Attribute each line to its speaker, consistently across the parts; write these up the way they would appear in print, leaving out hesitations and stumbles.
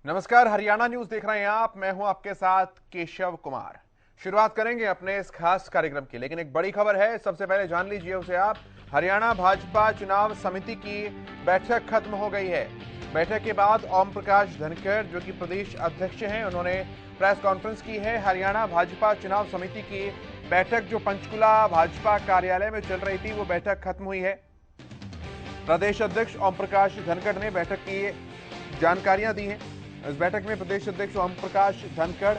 Speaker 1: नमस्कार, हरियाणा न्यूज देख रहे हैं आप। मैं हूं आपके साथ केशव कुमार। शुरुआत करेंगे अपने इस खास कार्यक्रम की, लेकिन एक बड़ी खबर है। सबसे पहले जान लीजिए उसे आप। हरियाणा भाजपा चुनाव समिति की बैठक खत्म हो गई है। बैठक के बाद ओम प्रकाश धनखड़, जो कि प्रदेश अध्यक्ष हैं, उन्होंने प्रेस कॉन्फ्रेंस की है। हरियाणा भाजपा चुनाव समिति की बैठक जो पंचकुला भाजपा कार्यालय में चल रही थी, वो बैठक खत्म हुई है। प्रदेश अध्यक्ष ओम प्रकाश धनखड़ ने बैठक की जानकारियां दी हैं। इस बैठक में प्रदेश अध्यक्ष ओम प्रकाश धनखड़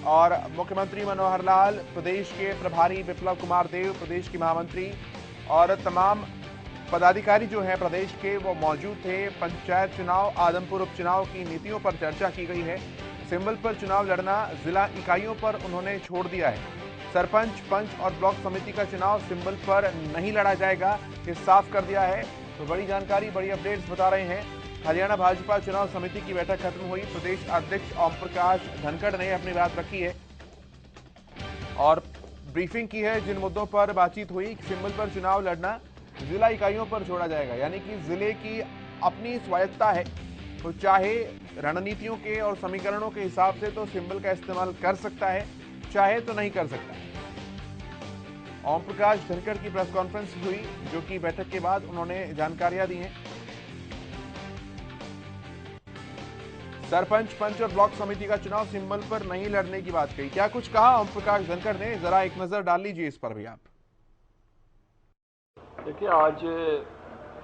Speaker 1: और मुख्यमंत्री मनोहर लाल, प्रदेश के प्रभारी विप्लव कुमार देव, प्रदेश के महामंत्री और तमाम पदाधिकारी जो हैं प्रदेश के, वो मौजूद थे। पंचायत चुनाव, आदमपुर उपचुनाव की नीतियों पर चर्चा की गई है। सिंबल पर चुनाव लड़ना जिला इकाइयों पर उन्होंने छोड़ दिया है। सरपंच, पंच और ब्लॉक समिति का चुनाव सिंबल पर नहीं लड़ा जाएगा, ये साफ कर दिया है। तो बड़ी जानकारी, बड़ी अपडेट्स बता रहे हैं। हरियाणा भाजपा चुनाव समिति की बैठक खत्म हुई। प्रदेश अध्यक्ष ओम प्रकाश धनखड़ ने अपनी बात रखी है और ब्रीफिंग की है। जिन मुद्दों पर बातचीत हुई, सिंबल पर चुनाव लड़ना जिला इकाइयों पर छोड़ा जाएगा, यानी कि जिले की अपनी स्वायत्ता है। तो चाहे रणनीतियों के और समीकरणों के हिसाब से तो सिंबल का इस्तेमाल कर सकता है, चाहे तो नहीं कर सकता। ओम प्रकाश धनखड़ की प्रेस कॉन्फ्रेंस हुई, जो कि बैठक के बाद उन्होंने जानकारियां दी हैं। सरपंच, पंच और ब्लॉक समिति का चुनाव सिंबल पर नहीं लड़ने की बात कही। क्या कुछ कहा ओम प्रकाश धनखड़ ने, जरा एक नजर डाल लीजिए इस पर भी आप।
Speaker 2: देखिए, आज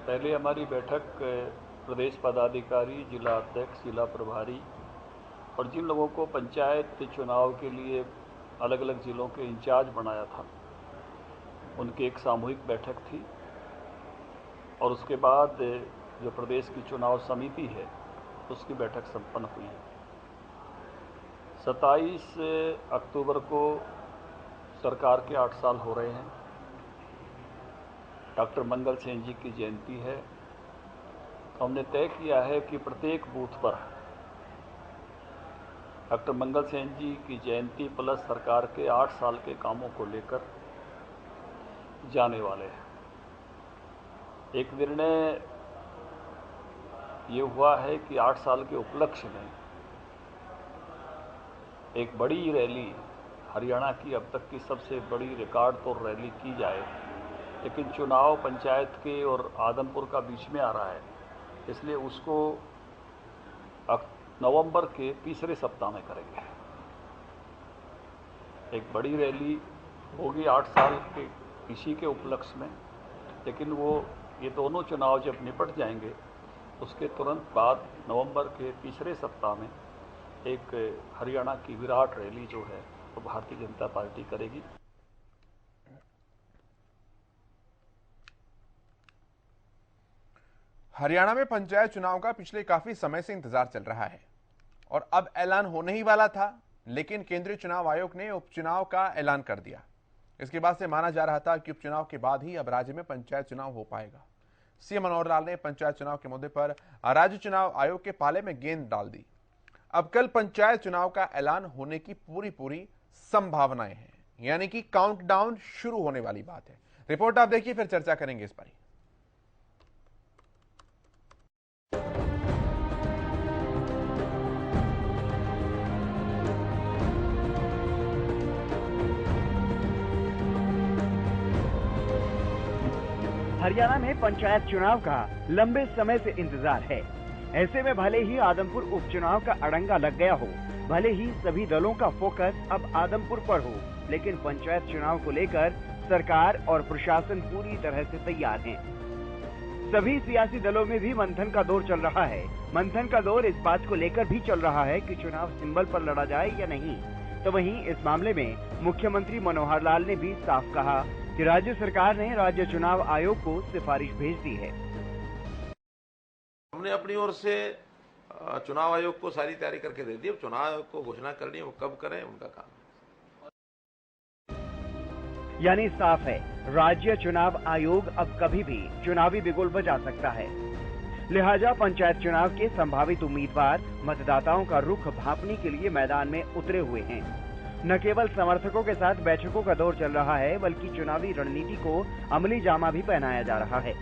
Speaker 2: पहले हमारी बैठक प्रदेश पदाधिकारी, जिला अध्यक्ष, जिला प्रभारी और जिन लोगों को पंचायत चुनाव के लिए अलग अलग जिलों के इंचार्ज बनाया था, उनकी एक सामूहिक बैठक थी। और उसके बाद जो प्रदेश की चुनाव समिति है, उसकी बैठक संपन्न हुई है। 27 अक्टूबर को सरकार के 8 साल हो रहे हैं। डॉक्टर मंगल सेन जी की जयंती है। तो हमने तय किया है कि प्रत्येक बूथ पर डॉक्टर मंगल सेन जी की जयंती प्लस सरकार के 8 साल के कामों को लेकर जाने वाले हैं। एक निर्णय ये हुआ है कि 8 साल के उपलक्ष्य में एक बड़ी रैली, हरियाणा की अब तक की सबसे बड़ी रिकॉर्ड तोड़ रैली की जाए। लेकिन चुनाव पंचायत के और आदमपुर का बीच में आ रहा है, इसलिए उसको नवंबर के तीसरे सप्ताह में करेंगे। एक बड़ी रैली होगी 8 साल के इसी के उपलक्ष्य में। लेकिन ये दोनों चुनाव जब निपट जाएंगे, उसके तुरंत बाद नवंबर के तीसरे सप्ताह में एक हरियाणा की विराट रैली जो है वो भारतीय जनता पार्टी करेगी।
Speaker 1: हरियाणा में पंचायत चुनाव का पिछले काफी समय से इंतजार चल रहा है और अब ऐलान होने ही वाला था, लेकिन केंद्रीय चुनाव आयोग ने उपचुनाव का ऐलान कर दिया। इसके बाद से माना जा रहा था कि उपचुनाव के बाद ही अब राज्य में पंचायत चुनाव हो पाएगा। सीएम मनोहर लाल ने पंचायत चुनाव के मुद्दे पर राज्य चुनाव आयोग के पाले में गेंद डाल दी। अब कल पंचायत चुनाव का ऐलान होने की पूरी संभावनाएं हैं, यानी कि काउंटडाउन शुरू होने वाली बात है। रिपोर्ट आप देखिए, फिर चर्चा करेंगे इस पर।
Speaker 3: हरियाणा में पंचायत चुनाव का लंबे समय से इंतजार है। ऐसे में भले ही आदमपुर उपचुनाव का अड़ंगा लग गया हो, भले ही सभी दलों का फोकस अब आदमपुर पर हो, लेकिन पंचायत चुनाव को लेकर सरकार और प्रशासन पूरी तरह से तैयार हैं। सभी सियासी दलों में भी मंथन का दौर चल रहा है। मंथन का दौर इस बात को लेकर भी चल रहा है कि चुनाव सिंबल पर लड़ा जाए या नहीं। तो वहीं इस मामले में मुख्यमंत्री मनोहर लाल ने भी साफ कहा कि राज्य सरकार ने राज्य चुनाव आयोग को सिफारिश भेज दी है।
Speaker 4: हमने अपनी ओर से चुनाव आयोग को सारी तैयारी करके दे दी। अब चुनाव आयोग को घोषणा करनी है, वो कब करें, उनका काम है।
Speaker 3: यानी साफ है, राज्य चुनाव आयोग अब कभी भी चुनावी बिगुल बजा सकता है। लिहाजा पंचायत चुनाव के संभावित उम्मीदवार मतदाताओं का रुख भांपने के लिए मैदान में उतरे हुए हैं। न केवल समर्थकों के साथ बैठकों का दौर चल रहा है, बल्कि चुनावी रणनीति को अमली जामा भी पहनाया जा रहा है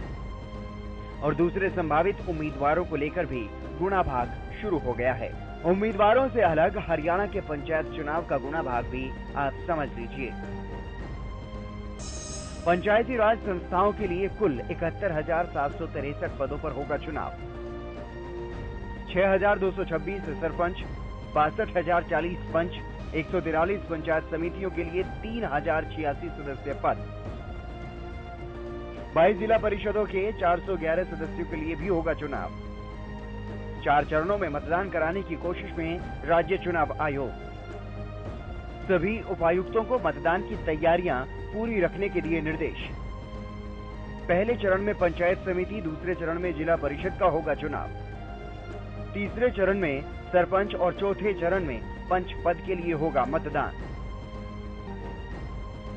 Speaker 3: और दूसरे संभावित उम्मीदवारों को लेकर भी गुणाभाग शुरू हो गया है। उम्मीदवारों से अलग हरियाणा के पंचायत चुनाव का गुणा भाग भी आप समझ लीजिए। पंचायती राज संस्थाओं के लिए कुल 71,763 पदों पर होगा चुनाव। 6,226 सरपंच, 62,040 पंच, 143 पंचायत समितियों के लिए 3,086 सदस्य पद। 22 जिला परिषदों के 411 सदस्यों के लिए भी होगा चुनाव। 4 चरणों में मतदान कराने की कोशिश में राज्य चुनाव आयोग। सभी उपायुक्तों को मतदान की तैयारियां पूरी रखने के दिए निर्देश। पहले चरण में पंचायत समिति, दूसरे चरण में जिला परिषद का होगा चुनाव। तीसरे चरण में सरपंच और चौथे चरण में पंच पद के लिए होगा मतदान।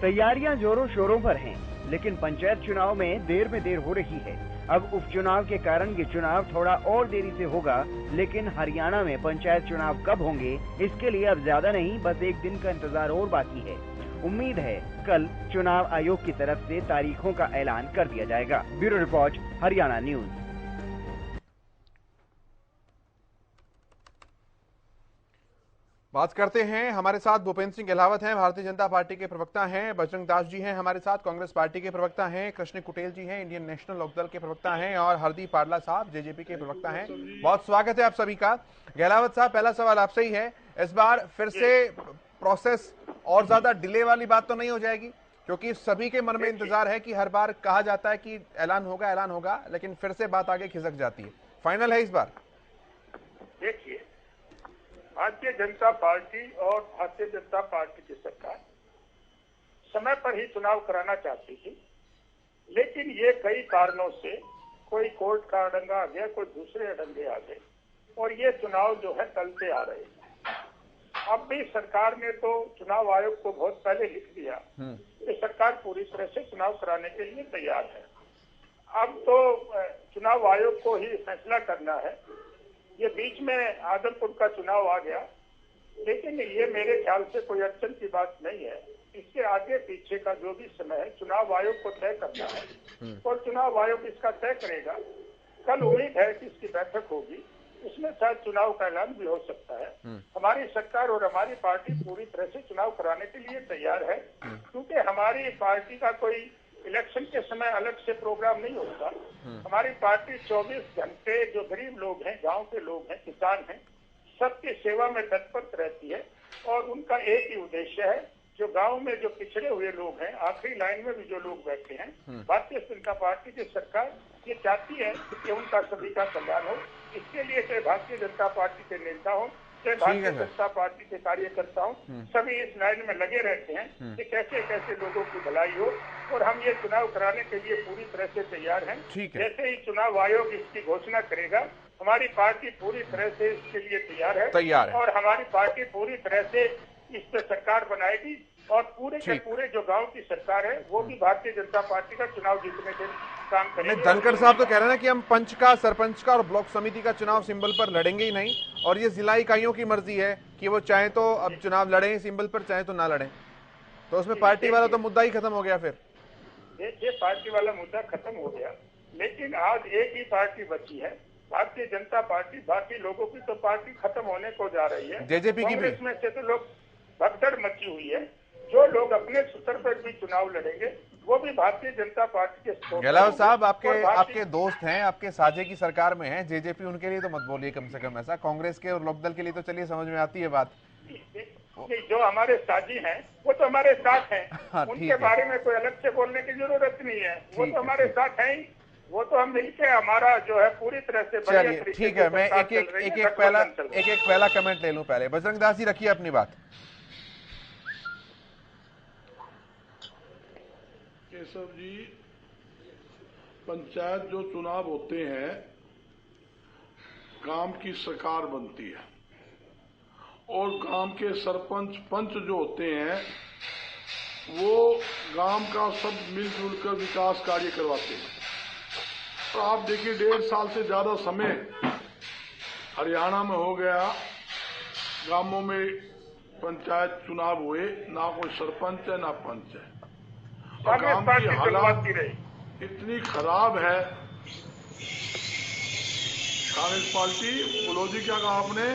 Speaker 3: तैयारियां जोरों शोरों पर हैं, लेकिन पंचायत चुनाव में देर हो रही है। अब उपचुनाव के कारण ये चुनाव थोड़ा और देरी से होगा, लेकिन हरियाणा में पंचायत चुनाव कब होंगे इसके लिए अब ज्यादा नहीं, बस एक दिन का इंतजार और बाकी है। उम्मीद है कल चुनाव आयोग की तरफ से तारीखों का ऐलान कर दिया जाएगा। Bureau report, Haryana news.
Speaker 1: बात करते हैं, हमारे साथ भूपेंद्र सिंह गहलावत हैं, भारतीय जनता पार्टी के प्रवक्ता हैं। बजरंग दास जी हैं हमारे साथ, कांग्रेस पार्टी के प्रवक्ता हैं। कृष्ण कुटेल जी हैं, इंडियन नेशनल लोकदल के प्रवक्ता हैं। और हरदीप पाडला साहब जेजेपी के प्रवक्ता हैं। बहुत स्वागत है आप सभी का। गहलावत साहब, पहला सवाल आपसे ही है, इस बार फिर से प्रोसेस और ज्यादा डिले वाली बात तो नहीं हो जाएगी? क्योंकि सभी के मन में इंतजार है कि हर बार कहा जाता है कि ऐलान होगा, लेकिन फिर से बात आगे खिसक जाती है। फाइनल है इस बार?
Speaker 5: देखिए, भारतीय जनता पार्टी और भारतीय जनता पार्टी की सरकार समय पर ही चुनाव कराना चाहती थी, लेकिन ये कई कारणों से, कोई कोर्ट का अड़ंगा आ गया, कोई दूसरे अड़ंगे आ गए और ये चुनाव जो है टलते आ रहे हैं। अब भी सरकार ने तो चुनाव आयोग को बहुत पहले लिख दिया कि सरकार पूरी तरह से चुनाव कराने के लिए तैयार है। अब तो चुनाव आयोग को ही फैसला करना है। ये बीच में आदमपुर का चुनाव आ गया, लेकिन ये मेरे ख्याल से कोई अड़चन की बात नहीं है। इसके आगे पीछे का जो भी समय है चुनाव आयोग को तय करना है और चुनाव आयोग इसका तय करेगा। कल उम्मीद है कि इसकी बैठक होगी, उसमें शायद चुनाव का ऐलान भी हो सकता है। हमारी सरकार और हमारी पार्टी पूरी तरह से चुनाव कराने के लिए तैयार है, क्योंकि हमारी पार्टी का कोई इलेक्शन के समय अलग से प्रोग्राम नहीं होता। हमारी पार्टी 24 घंटे जो गरीब लोग हैं, गांव के लोग हैं, किसान हैं, सबकी सेवा में तत्पर रहती है और उनका एक ही उद्देश्य है, जो गांव में जो पिछड़े हुए लोग हैं, आखिरी लाइन में भी जो लोग बैठे हैं, भारतीय जनता पार्टी की सरकार ये चाहती है कि उनका सभी का कल्याण हो। इसके लिए चाहे भारतीय जनता पार्टी के नेता हो, चाहे भारतीय जनता पार्टी के कार्यकर्ता हो, सभी इस लाइन में लगे रहते हैं कि कैसे कैसे लोगों की भलाई हो और हम ये चुनाव कराने के लिए पूरी तरह से तैयार हैं। जैसे ही चुनाव आयोग इसकी घोषणा करेगा, हमारी पार्टी पूरी तरह से इसके लिए तैयार है और हमारी पार्टी पूरी तरह से इस पर सरकार बनाएगी और पूरे के पूरे जो गांव की सरकार है वो भी भारतीय जनता पार्टी का चुनाव जीतने के काम करेंगे।
Speaker 1: धनखड़ साहब तो कह रहे हैं कि हम पंच का, सरपंच का और ब्लॉक समिति का चुनाव सिंबल पर लड़ेंगे ही नहीं, और ये जिला इकाइयों की मर्जी है कि वो चाहे तो अब चुनाव लड़ें सिंबल पर, चाहे तो ना लड़ें। तो उसमें पार्टी वाला तो मुद्दा ही खत्म हो गया। फिर
Speaker 5: देखिए, पार्टी वाला मुद्दा खत्म हो गया, लेकिन आज एक ही पार्टी बची है, भारतीय जनता पार्टी। बाकी लोगों की तो पार्टी खत्म होने को जा रही है।
Speaker 1: जेजेपी की भी
Speaker 5: इसमें से तो लोग भगदड़ मची हुई है। जो लोग अपने स्तर पर भी चुनाव लड़ेंगे वो भी भारतीय जनता पार्टी के।
Speaker 1: गहलावत साहब, आपके दोस्त हैं, आपके साझे की सरकार में हैं, जेजेपी, उनके लिए तो मत बोलिए कम से कम ऐसा। कांग्रेस के और लोकदल के लिए तो चलिए समझ में आती है बात।
Speaker 5: जो हमारे साझी हैं वो तो हमारे साथ हैं, उनके बारे में कोई अलग से बोलने की जरूरत नहीं है। वो तो हमारे साथ हैं ही, वो तो हम मिलके हमारा जो है पूरी तरह से।
Speaker 1: चलिए ठीक है, मैं एक पहला कमेंट ले लूं पहले। बजरंग दास जी, रखिए अपनी बात।
Speaker 6: केशव जी, पंचायत जो चुनाव होते हैं, गांव की सरकार बनती है और गांव के सरपंच पंच जो होते हैं वो गांव का सब मिलजुल कर विकास कार्य करवाते हैं। तो आप देखिए, 1.5 साल से ज्यादा समय हरियाणा में हो गया, गांवों में पंचायत चुनाव हुए, ना कोई सरपंच है ना पंच है। और गांव की हालात इतनी खराब है, कांग्रेस पार्टी, बोलो जी क्या कहा आपने?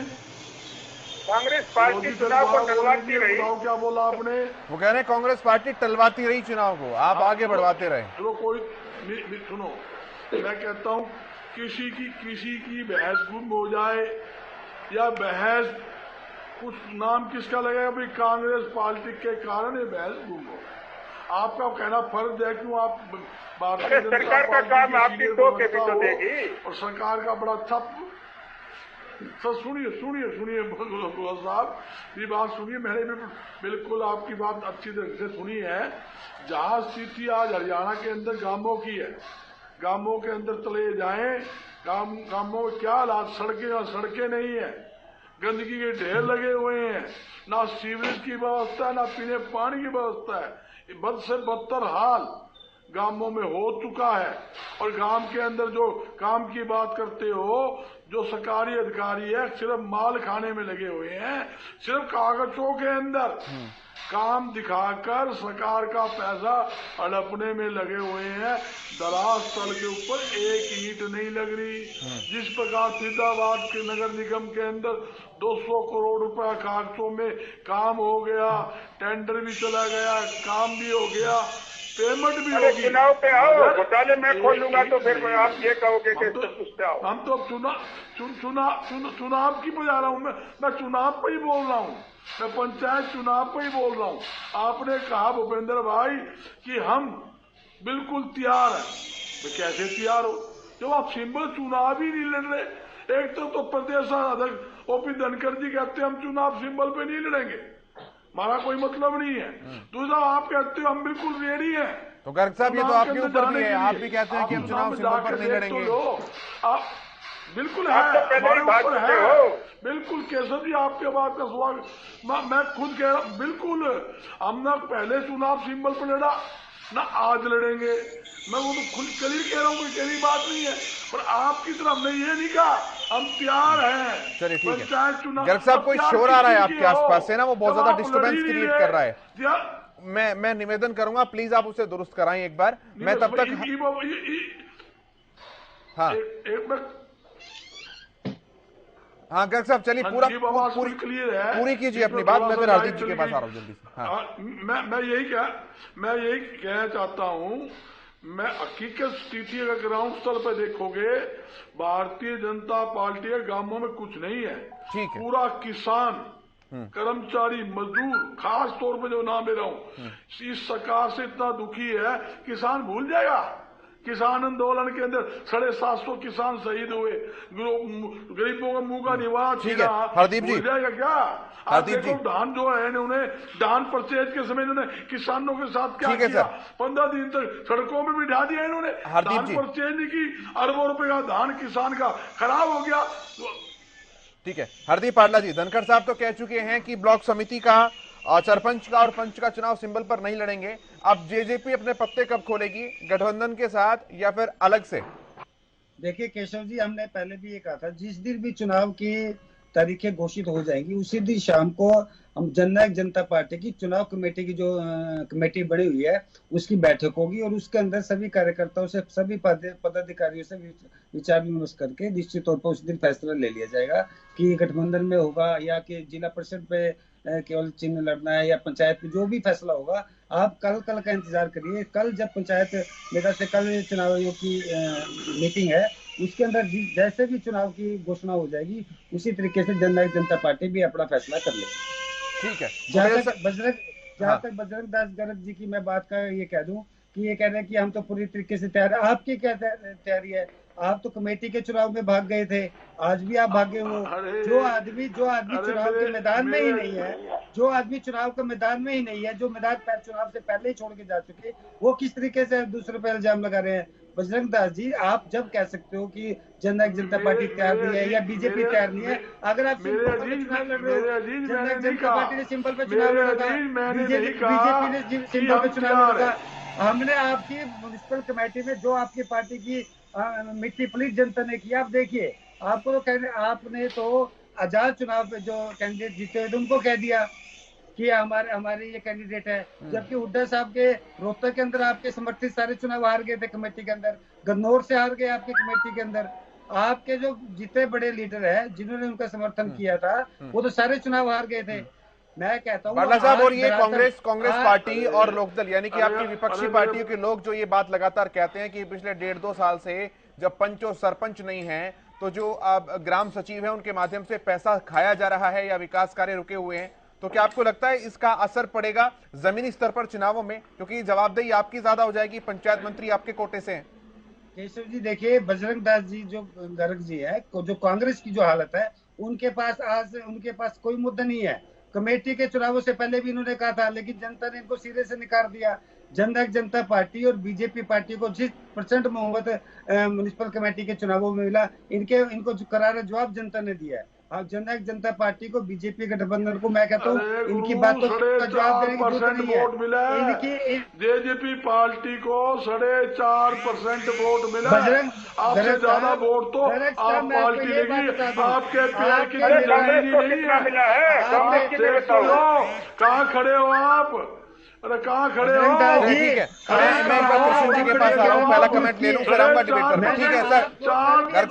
Speaker 5: कांग्रेस पार्टी चुनाव को टलवाती रही।
Speaker 6: बताओ क्या बोला आपने?
Speaker 1: वो कह रहे हैं कांग्रेस पार्टी टलवाती रही चुनाव को, आप आगे बढ़वाते रहे।
Speaker 6: चलो कोई सुनो, मैं कहता हूँ किसी की बहस गुम हो जाए या बहस कुछ नाम किसका लगेगा, भाई कांग्रेस पार्टी के कारण ये बहस गुम हो। आपका कहना फर्ज है, क्यों आप भारतीय जनता
Speaker 5: सरकार का काम आपकी तो के भी तो देगी,
Speaker 6: और सरकार का बड़ा अच्छा। सर सुनिए साहब, ये बात सुनिए, मैंने भी बिल्कुल आपकी बात अच्छी तरह से सुनी है। जहां स्थिति आज हरियाणा के अंदर गांवों की है, गांवों के अंदर चले जाएं, गांवों में क्या हालात, सड़कें नहीं है, गंदगी के ढेर लगे हुए हैं, ना सीवरेज की व्यवस्था है, ना पीने पानी की व्यवस्था है। बद से बदतर हाल गांवों में हो चुका है। और गांव के अंदर जो काम की बात करते हो, जो सरकारी अधिकारी है सिर्फ माल खाने में लगे हुए हैं, सिर्फ कागजों के अंदर काम दिखाकर सरकार का पैसा हड़पने में लगे हुए हैं। दराज स्थल के ऊपर एक ईंट नहीं लग रही। जिस प्रकार फरीदाबाद के नगर निगम के अंदर 200 करोड़ रुपया कागजों में काम हो गया, टेंडर भी चला गया, काम भी हो गया, पेमेंट भी होगी।
Speaker 5: चुनाव पे आओ, घोटाले मैं खोलूंगा तो फिर आप ये कहोगे कि
Speaker 6: हम तो चुनाव की बजा रहा हूँ, मैं चुनाव पे ही बोल रहा हूँ, मैं पंचायत चुनाव पे ही बोल रहा हूँ। आपने कहा भूपेंद्र भाई कि हम बिल्कुल तैयार हैं, तो कैसे तैयार हो जब आप सिंबल चुनाव ही नहीं लड़ रहे। एक तो प्रदेश अध्यक्ष ओपी धनखड़ जी कहते हैं हम चुनाव सिंबल पे नहीं लड़ेंगे, हमारा कोई मतलब नहीं है। दूसरा आप कहते हो हम बिल्कुल रेडी हैं।
Speaker 1: तो गर्ग साहब ये तो आपके ऊपर भी है, आप भी कहते हैं कि हम चुनाव सिंबल पर नहीं लड़ेंगे।
Speaker 6: आप बिल्कुल है, हमारे ऊपर है, बिल्कुल केशव जी आपके बात का स्वागत। मैं खुद कह रहा हूँ, बिल्कुल हमने पहले चुनाव सिंबल पर लड़ा ना आज लड़ेंगे। मैं वो तो खुद क्लियर कह रहा हूँ, कोई कहने बात नहीं है, पर आपकी तरफ हमने ये नहीं कहा हम तैयार हैं।
Speaker 1: चलिए ठीक है। गर्ग साहब कोई शोर आ रहा है आपके आसपास से ना, वो बहुत ज्यादा डिस्टर्बेंस क्रिएट कर रहा है। मैं निवेदन करूंगा प्लीज आप उसे दुरुस्त कराएं एक बार। मैं तब तक हाँ गर्ग साहब चलिए पूरी कीजिए अपनी बात। मैं फिर हरदीप जी के पास आ रहा हूँ जल्दी से। हाँ।
Speaker 6: मैं यही कहना चाहता हूँ, मैं हकीकत स्थिति अगर ग्राउंड स्तर पर देखोगे, भारतीय जनता पार्टी के गांवों में कुछ नहीं है।
Speaker 1: ठीक है।
Speaker 6: पूरा किसान, कर्मचारी, मजदूर, खास तौर पे जो नाम ले रहा हूँ, इस सरकार से इतना दुखी है, किसान भूल जाएगा। किसान आंदोलन के अंदर 750 किसान शहीद हुए, गरीबों का मुंह का निवास
Speaker 1: छीना, हरदीप जी
Speaker 6: जाएगा क्या? आप देखो धान जो है उन्हें धान परचेज के समय इन्होंने किसानों के साथ क्या किया, 15 दिन तक सड़कों में भी ढा दिया इन्होंने। धान परचेज नहीं की, अरबों रुपए का धान किसान का खराब हो गया।
Speaker 1: ठीक है हरदीप पाटला जी, धनखड़ साहब तो कह चुके हैं कि ब्लॉक समिति का, सरपंच का और पंच का चुनाव सिंबल पर नहीं लड़ेंगे। अब जेजेपी अपने पत्ते कब खोलेगी, गठबंधन के साथ या फिर अलग से?
Speaker 7: देखिए केशव जी, हमने पहले भी ये कहा था, जिस दिन भी चुनाव की तारीखें घोषित हो जाएंगी उसी दिन शाम को हम जननायक जनता पार्टी की चुनाव कमेटी की जो कमेटी बनी हुई है उसकी बैठक होगी और उसके अंदर सभी कार्यकर्ताओं से, सभी पदाधिकारियों से विचार विमर्श करके निश्चित तौर पर उस दिन फैसला ले लिया जाएगा कि गठबंधन में होगा या कि जिला परिषद पे केवल चिन्ह लड़ना है या पंचायत में, जो भी फैसला होगा आप कल का इंतजार करिए। कल जब पंचायत मेरा से कल चुनाव आयोग की मीटिंग है, उसके अंदर जैसे भी चुनाव की घोषणा हो जाएगी उसी तरीके से जननायक जनता पार्टी भी अपना फैसला कर लेगी।
Speaker 1: ठीक है।
Speaker 7: जहाँ तक बजरंग दास गर्ग जी की मैं बात का ये कह दूं कि ये कह रहे हैं कि हम तो पूरी तरीके से तैयार है। आपकी क्या तैयारी है? आप तो कमेटी के चुनाव में भाग गए थे, आज भी आप भागे हो। जो आदमी चुनाव के मैदान में ही नहीं है, जो आदमी चुनाव के मैदान में ही नहीं है, जो मैदान चुनाव से पहले ही छोड़ के जा चुके, वो किस तरीके से दूसरे पे इल्जाम लगा रहे हैं? बजरंग दास जी, आप जब कह सकते हो कि जननायक जनता पार्टी तैयार नहीं है या बीजेपी तैयार नहीं है, अगर आप सिंपल पे चुनाव लड़ रहे हो, जननायक जनता पार्टी ने सिंपल पे चुनाव लड़ा, बीजेपी ने सिंपल पे चुनाव लड़ा, हमने आपकी म्युनिसिपल कमेटी में जो आपकी पार्टी की मिट्टी पलीत जनता ने किया, आप देखिए, आपको तो कहने, आपने तो आजाद चुनाव पे जो कैंडिडेट जीते हुए उनको कह दिया कि हमारे ये कैंडिडेट है, जबकि हुड्डा साहब के रोहतक के अंदर आपके समर्थित सारे चुनाव हार गए थे कमेटी के अंदर, गन्नौर से हार गए आपकी कमेटी के अंदर। आपके जो जितने बड़े लीडर हैं जिन्होंने उनका समर्थन किया था वो तो सारे चुनाव हार गए थे। मैं कहता हूँ
Speaker 1: बाला साहब, और ये कांग्रेस
Speaker 7: आज
Speaker 1: पार्टी और लोकदल यानी कि आपकी विपक्षी पार्टियों के लोग जो ये बात लगातार कहते हैं कि पिछले 1.5-2 साल से जब पंच और सरपंच नहीं है तो जो अब ग्राम सचिव है उनके माध्यम से पैसा खाया जा रहा है या विकास कार्य रुके हुए हैं, तो क्या आपको लगता है इसका असर पड़ेगा जमीनी स्तर पर चुनावों में, क्योंकि जवाबदेही आपकी ज्यादा हो जाएगी, पंचायत मंत्री आपके कोटे से हैं?
Speaker 7: केशव जी देखिए, बजरंग दास जी जो गर्ग जी है, जो कांग्रेस की जो हालत है, उनके पास कोई मुद्दा नहीं है। कमेटी के चुनावों से पहले भी इन्होंने कहा था, लेकिन जनता ने इनको सिरे से निकाल दिया। जनता पार्टी और बीजेपी पार्टी को जिस % मोहब्बत म्युनिसिपल कमेटी के चुनावों में मिला, इनको जो करारा जवाब जनता ने दिया है। अब जनता पार्टी को, बीजेपी गठबंधन को मैं कहता हूँ इनकी बातों का जवाब देने की जरूरत नहीं है।
Speaker 6: इनकी जेजेपी पार्टी को 4.5% वोट मिला। आपसे ज्यादा वोट तो आप पार्टी लेगी, आपके पैर की जमीन नहीं है। कहाँ खड़े हो आप? अरे कहाँ खड़े हो?
Speaker 1: ठीक है, मैं एक बार कृष्ण जी के पास आ रहा हूँ, पहला कमेंट ले लूं फिर आऊंगा डिबेट करने। ठीक है सर, गर्ग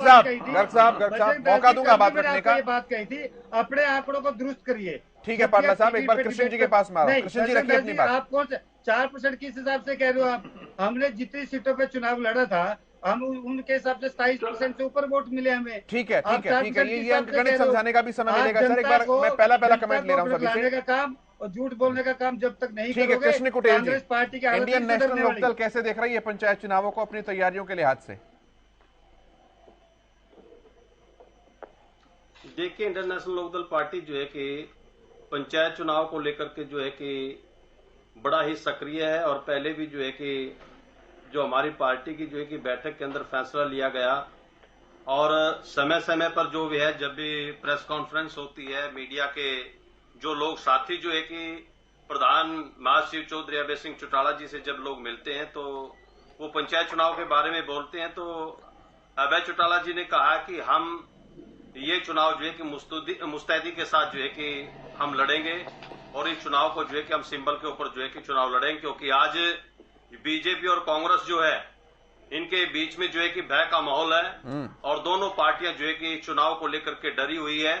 Speaker 1: साहब मौका दूंगा बात रखने का।
Speaker 7: बात कही थी, अपने आंकड़ों को दुरुस्त करिए।
Speaker 1: ठीक है पाटला साहब, एक बार कृष्ण जी के पास में आ रहा हूं। कृष्ण जी रखिए अपनी बात।
Speaker 7: आप कौन 4% किस हिसाब से कह रहे हो आप? हमने जितनी सीटों पे चुनाव लड़ा था, हम उनके हिसाब से 27% से ऊपर वोट मिले हमें।
Speaker 1: ठीक है, ये गणित समझाने का भी समय मिलेगा सर। एक बार मैं पहला कमेंट ले रहा हूँ सभी से।
Speaker 7: काम और झूठ बोलने का काम जब तक नहीं
Speaker 1: ठीक है, कृष्ण कुटेल जी,
Speaker 7: कांग्रेस पार्टी के
Speaker 1: इंडियन नेशनल लोकदल कैसे देख रही है पंचायत चुनावों को अपनी तैयारियों के लिहाज से?
Speaker 8: देखिए, इंडियन नेशनल लोकदल पार्टी जो है कि पंचायत चुनाव को लेकर के जो है कि बड़ा ही सक्रिय है। और पहले भी जो है कि जो हमारी पार्टी की जो है कि बैठक के अंदर फैसला लिया गया, और समय समय पर जो भी है, जब भी प्रेस कॉन्फ्रेंस होती है, मीडिया के जो लोग साथी जो है कि प्रधान महासचिव चौधरी अभय सिंह चौटाला जी से जब लोग मिलते हैं तो वो पंचायत चुनाव के बारे में बोलते हैं, तो अभय चौटाला जी ने कहा कि हम ये चुनाव जो है कि मुस्तैदी के साथ जो है कि हम लड़ेंगे, और इस चुनाव को जो है कि हम सिंबल के ऊपर जो है कि चुनाव लड़ेंगे, क्योंकि आज बीजेपी और कांग्रेस जो है इनके बीच में जो है कि भय का माहौल है, और दोनों पार्टियां जो है कि चुनाव को लेकर के डरी हुई है।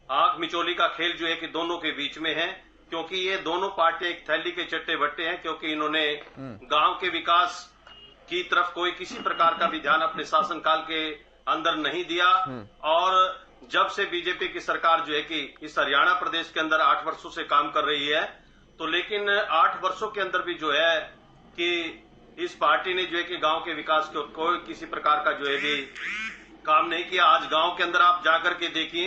Speaker 8: आंख मिचोली का खेल जो है कि दोनों के बीच में है, क्योंकि ये दोनों पार्टियां एक थैली के चट्टे बट्टे हैं, क्योंकि इन्होंने गांव के विकास की तरफ कोई किसी प्रकार का भी ध्यान अपने शासनकाल के अंदर नहीं दिया। और जब से बीजेपी की सरकार जो है कि इस हरियाणा प्रदेश के अंदर 8 वर्षों से काम कर रही है, तो लेकिन 8 वर्षों के अंदर भी जो है कि इस पार्टी ने जो है कि गांव के विकास को कोई किसी प्रकार का जो है भी काम नहीं किया। आज गांव के अंदर आप जाकर के देखिए,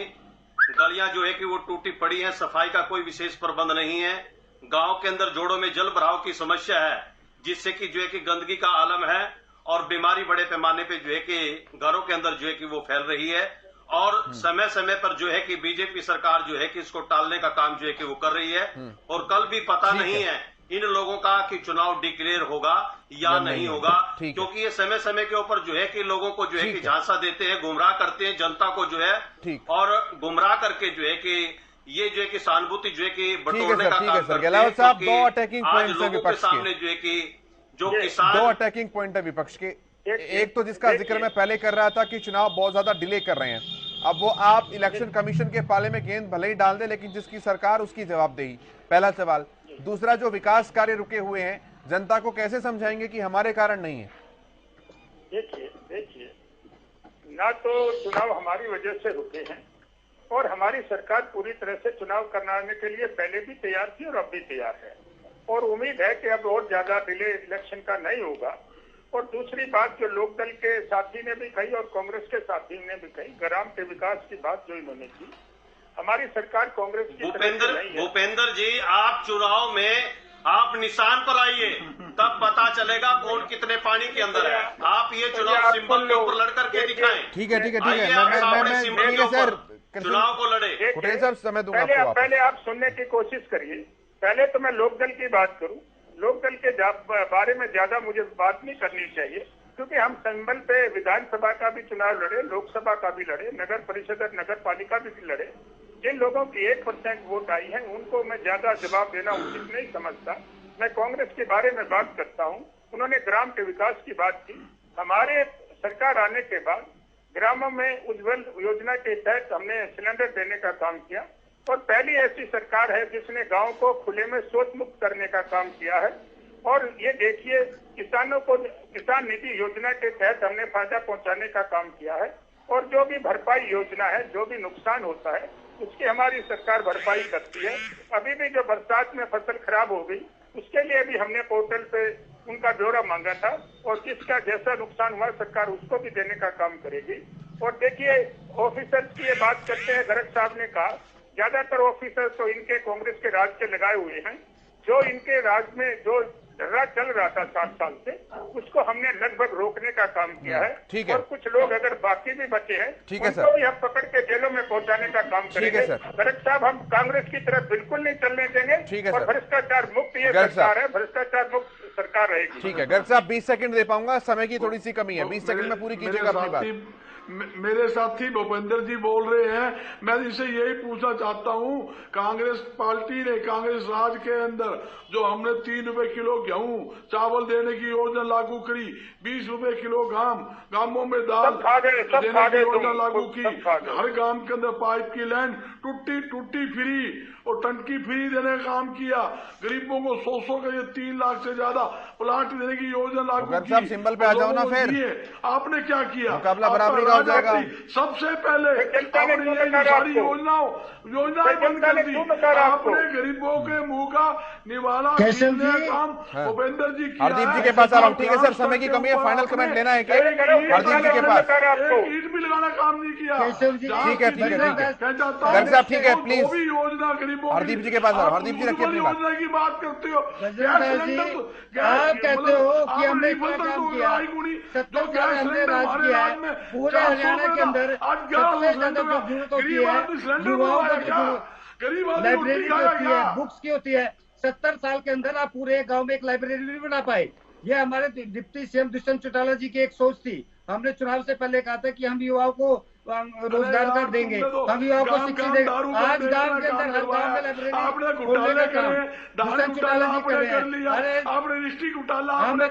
Speaker 8: गलियां जो है कि वो टूटी पड़ी हैं, सफाई का कोई विशेष प्रबंध नहीं है। गांव के अंदर जोड़ों में जल भराव की समस्या है, जिससे कि जो है कि गंदगी का आलम है, और बीमारी बड़े पैमाने पे जो है कि घरों के अंदर जो है कि वो फैल रही है। और समय समय पर जो है कि बीजेपी सरकार जो है कि इसको टालने का काम जो है कि वो कर रही है। और कल भी पता नहीं है इन लोगों का कि चुनाव डिक्लेयर होगा या नहीं होगा, क्योंकि ये समय समय के ऊपर जो है कि लोगों को जो है कि झांसा देते हैं, गुमराह करते हैं जनता को जो है, और गुमराह करके जो है कि ये जो है कि सहानुभूति जो है कि बटोरने का काम करते हैं।
Speaker 1: साहब, 2 अटैकिंग पॉइंट्स हैं विपक्ष
Speaker 8: सामने जो है कि जो किसान
Speaker 1: 2 अटैकिंग पॉइंट है विपक्ष के। एक तो जिसका जिक्र मैं पहले कर रहा था कि चुनाव बहुत ज्यादा डिले कर रहे हैं, अब वो आप इलेक्शन कमीशन के पाले में गेंद भले ही डाल दे, लेकिन जिसकी सरकार उसकी जवाबदेही, पहला सवाल। दूसरा, जो विकास कार्य रुके हुए हैं, जनता को कैसे समझाएंगे कि हमारे कारण नहीं है?
Speaker 5: देखिए, ना तो चुनाव हमारी वजह से रुके हैं, और हमारी सरकार पूरी तरह से चुनाव कराने के लिए पहले भी तैयार थी और अब भी तैयार है, और उम्मीद है कि अब और ज्यादा डिले इलेक्शन का नहीं होगा। और दूसरी बात जो लोकदल के साथी ने भी कही और कांग्रेस के साथी ने भी कही, ग्राम के विकास की बात जो इन्होंने की, हमारी सरकार कांग्रेस की
Speaker 8: भूपेंद्र जी, आप चुनाव में आप निशान पर आइए, तब पता चलेगा कौन कितने पानी के अंदर है। आप ये चुनाव सिंबल के ऊपर लड़ करके दिखाएं।
Speaker 1: ठीक है मैं सर
Speaker 8: चुनाव को लड़े।
Speaker 1: पटेल साहब, समय दूंगा आपको।
Speaker 5: पहले आप सुनने की कोशिश करिए। पहले तो मैं लोकदल की बात करूं। लोकदल के बारे में ज्यादा मुझे बात नहीं करनी चाहिए, क्योंकि हम सिंबल पे विधानसभा का भी चुनाव लड़े, लोकसभा का भी लड़े, नगर परिषद और नगर पालिका भी लड़े। जिन लोगों की 1% वोट आई है, उनको मैं ज्यादा जवाब देना उचित नहीं समझता। मैं कांग्रेस के बारे में बात करता हूं। उन्होंने ग्राम के विकास की बात की। हमारे सरकार आने के बाद ग्रामों में उज्जवल योजना के तहत हमने सिलेंडर देने का काम किया और पहली ऐसी सरकार है जिसने गांव को खुले में शौच मुक्त करने का काम किया है। और ये देखिए, किसानों को किसान निधि योजना के तहत हमने फायदा पहुंचाने का काम किया है और जो भी भरपाई योजना है, जो भी नुकसान होता है उसकी हमारी सरकार भरपाई करती है। अभी भी जो बरसात में फसल खराब हो गई उसके लिए भी हमने पोर्टल पे उनका ब्यौरा मांगा था और किसका जैसा नुकसान हुआ सरकार उसको भी देने का काम करेगी। और देखिए, ऑफिसर्स की ये बात करते हैं, गर्ग साहब ने कहा ज्यादातर ऑफिसर्स तो इनके कांग्रेस के राज के लगाए हुए हैं। जो इनके राज में जो झगड़ा चल रहा था 7 साल से, उसको हमने लगभग रोकने का काम किया है।
Speaker 1: ठीक है।
Speaker 5: और कुछ लोग अगर बाकी भी बचे हैं
Speaker 1: ठीक है
Speaker 5: उनको
Speaker 1: सर,
Speaker 5: भी हम पकड़ के जेलों में पहुंचाने का काम करेंगे। गर्ग साहब, हम कांग्रेस की तरफ बिल्कुल नहीं चलने देंगे।
Speaker 1: ठीक है
Speaker 5: और
Speaker 1: सर।
Speaker 5: भ्रष्टाचार मुक्त ये
Speaker 1: गर्ग
Speaker 5: सरकार
Speaker 1: साहब।
Speaker 5: है, भ्रष्टाचार मुक्त सरकार रहेगी।
Speaker 1: ठीक है गर्ग साहब, 20 सेकंड दे पाऊंगा, समय की थोड़ी सी कमी है, 20 सेकंड में पूरी कीजिएगा अपनी बात।
Speaker 6: मेरे साथी भूपेंद्र जी बोल रहे हैं, मैं इनसे यही पूछना चाहता हूं, कांग्रेस पार्टी ने कांग्रेस राज के अंदर जो हमने 3 रुपए किलो गेहूं चावल देने की योजना लागू करी, 20 रुपए किलो गांवों में दाल देने की योजना लागू की, हर गांव के अंदर पाइप की लाइन टूटी फ्री और टंकी फ्री देने का काम किया, गरीबों को 100 के 3 लाख से ज्यादा प्लांट देने की योजना लागू की।
Speaker 1: सिंबल पे आ जाओ ना फिर,
Speaker 6: आपने क्या किया?
Speaker 1: मुकाबला बराबरी का हो जाएगा।
Speaker 6: सबसे पहले आपने ये सारी योजनाएं बंद कर दी, आपने गरीबों के मुंह का निवाला छीनने का काम भूपेंद्र जी किया।
Speaker 1: हरदीप जी के पास आ रहा हूँ। ठीक है सर, समय की कमी है, फाइनल कमेंट लेना है क्या हरदीप जी के पास?
Speaker 6: ईट भी लगाना काम नहीं किया।
Speaker 1: ठीक है गर्ग साहब, ठीक है प्लीज।
Speaker 6: योजना गरीबों
Speaker 1: हरदीप जी के पास आ रहा हूँ। हरदीप जी रखिए अपनी बात।
Speaker 6: योजना की बात करते हो,
Speaker 7: आप कहते हो कि हमने क्या काम किया, 70 साल हमने राज किया है, पूरे हरियाणा के अंदर सबसे ज्यादा जो जरूरत होती है युवाओं को, लाइब्रेरी की होती है, बुक्स की होती है। 70 साल के अंदर आप पूरे गांव में एक लाइब्रेरी नहीं बना पाए। ये हमारे डिप्टी सीएम दुष्यंत चौटाला जी की एक सोच थी। हमने चुनाव से पहले कहा था कि हम युवाओं को रोजगार कर देंगे, हम युवाओं को शिक्षा देंगे। आज गांव के अंदर हर गांव में लाइब्रेरी खोलने का काम दुष्यंत चौटाला जी कर रहे हैं। अरे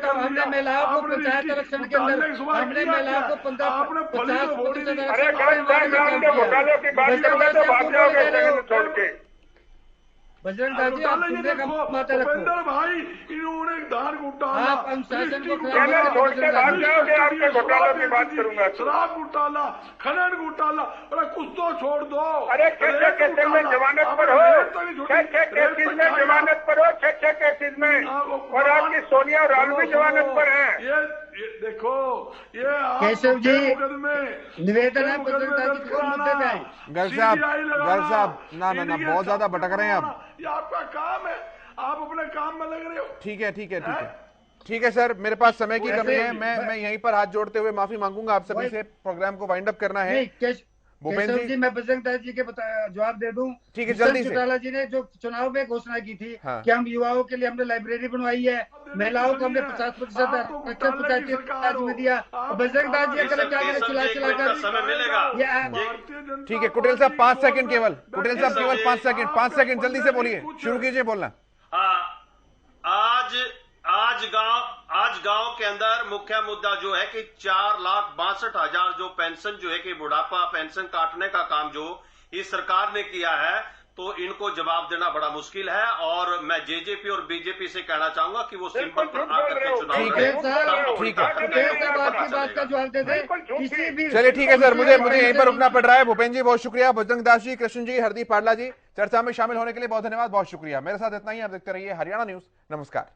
Speaker 7: हमने महिलाओं को पंचायत इलेक्शन के अंदर हमने महिलाओं को 50-50% बजरंग दास जी, आप सुनने का माता रखो
Speaker 6: भाई, इन्होंने धान घोटाला,
Speaker 5: आप अनुशासन को छोड़ के भाग जाओगे, आपके घोटालों की बात करूंगा।
Speaker 6: शराब घोटाला, खनन घोटाला, अरे कुछ तो छोड़ दो।
Speaker 5: अरे 6 केसेस में जमानत पर हो, 6 केसेस में जमानत पर हो, 6 केसेस में, और आपकी सोनिया और राहुल भी जमानत पर हैं।
Speaker 6: ये देखो, ये
Speaker 7: केशव जी निवेदन है बजरंग दास जी को मुद्दे पे आए।
Speaker 1: गर्ग साहब ना बहुत ज्यादा भटक रहे हैं आप।
Speaker 6: ये आपका काम है, आप अपने काम में लग रहे हो।
Speaker 1: ठीक है सर, मेरे पास समय की कमी है, मैं यहीं पर हाथ जोड़ते हुए माफी मांगूंगा आप सभी से। प्रोग्राम को वाइंड अप करना है।
Speaker 7: केशव जी, मैं बजरंग दास जी के जवाब दे दूं।
Speaker 1: ठीक है, जल्दी से।
Speaker 7: चौटाला जी ने जो चुनाव में घोषणा की थी कि हम युवाओं के लिए हमने लाइब्रेरी बनवाई है, महिलाओं को हमने 50% आरक्षण पंचायती राज में दिया। बजरंग दास जी अगर क्या करें, चिल्लाकर
Speaker 1: ठीक है। कुटेल साहब 5 सेकंड केवल, कुटेल साहब केवल 5 सेकंड जल्दी से बोलिए, शुरू कीजिए बोलना।
Speaker 8: आज गांव के अंदर मुख्य मुद्दा जो है कि 4,62,000 जो पेंशन जो है कि बुढ़ापा पेंशन काटने का काम जो इस सरकार ने किया है, तो इनको जवाब देना बड़ा मुश्किल है। और मैं जेजेपी और बीजेपी से कहना चाहूंगा कि वो सिंपल पर आकर के चुनाव
Speaker 1: चलिए ठीक है सर, मुझे यहीं पर रुकना पड़ रहा है। भूपेंद्र जी बहुत शुक्रिया, बजरंग दास जी, कृष्ण जी, हरदीप पाडला जी, चर्चा में शामिल होने के लिए बहुत धन्यवाद, बहुत शुक्रिया। मेरे साथ इतना ही, आप देखते रहिए हरियाणा न्यूज। नमस्कार।